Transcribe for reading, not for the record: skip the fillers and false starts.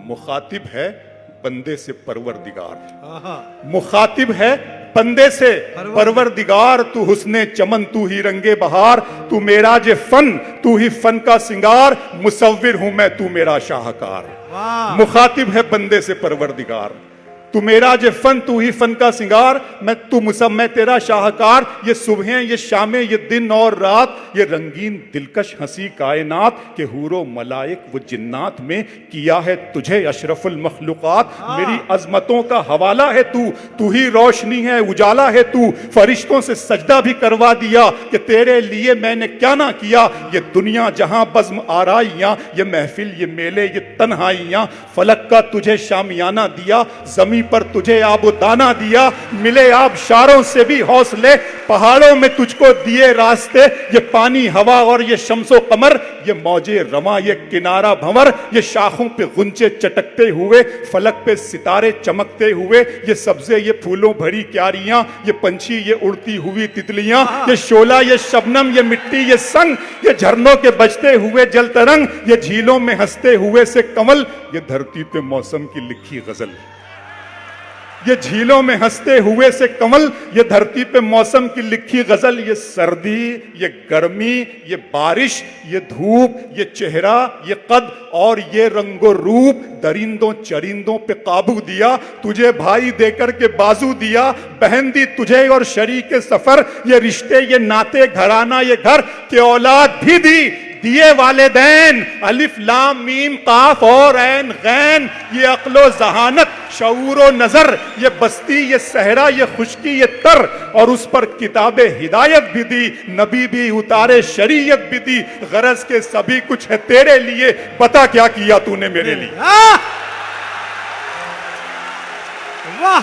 मुखातिब है बंदे से परवरदिगार, मुखातिब है बंदे से परवरदिगार। तू हुस्ने चमन, तू ही रंगे बहार, तू मेरा जे फन, तू ही फन का सिंगार, मुसव्विर हूं मैं, तू मेरा शाहकार। मुखातिब है बंदे से परवरदिगार, तू मेरा जे फन, तू ही फन का सिंगार, मैं तेरा शाहकार। ये सुबहें, ये शामें, ये दिन और रात, ये रंगीन दिलकश हंसी कायनात के हूरो मलाइक वो जिन्नात में किया है तुझे अशरफुल मखलूकात। मेरी अजमतों का हवाला है तू, तू ही रोशनी है, उजाला है तू। फरिश्तों से सजदा भी करवा दिया कि तेरे लिए मैंने क्या ना किया। ये दुनिया जहां बज़्म आराइयां, ये महफिल, ये मेले, ये तन्हाइयां, फलक का तुझे शामियाना दिया, जमीन पर तुझे आबो दाना दिया। मिले आबशारों से भी हौसले, पहाड़ों में तुझको दिए रास्ते। ये पानी, हवा और ये शम्सो कमर, ये मौजे रवा, ये किनारा भंवर, ये शाखों पे गुंचे चटकते हुए, फलक पे सितारे चमकते हुए, ये सब्जे, ये फूलों भरी क्यारियां, ये पंछी, ये उड़ती हुई तितलियां, ये शोला, ये शबनम, ये मिट्टी, ये संग, ये झरनों के बजते हुए जल तरंग, ये झीलों में हंसते हुए से कमल, ये धरती पे मौसम की लिखी गजल। ये झीलों में हंसते हुए से कमल, ये धरती पे मौसम की लिखी गजल। ये सर्दी, ये गर्मी, ये बारिश, ये धूप, ये चेहरा, ये कद और ये रंगो रूप, दरिंदों चरिंदों पे काबू दिया, तुझे भाई देकर के बाजू दिया, बहन दी तुझे और शरीके सफर, ये रिश्ते, ये नाते, घराना, ये घर के औलाद भी दी, दिए वालिदैन, अलिफ लाम मीम काफ और ऐन गैन, ये अक्लो जहानत, शऊर व नजर, ये बस्ती, ये सहरा, ये खुशकी, ये तर, और उस पर किताबे हिदायत भी दी, नबी भी उतारे, शरीयत भी दी। गरज के सभी कुछ है तेरे लिए, बता क्या किया तूने मेरे लिए। वाह,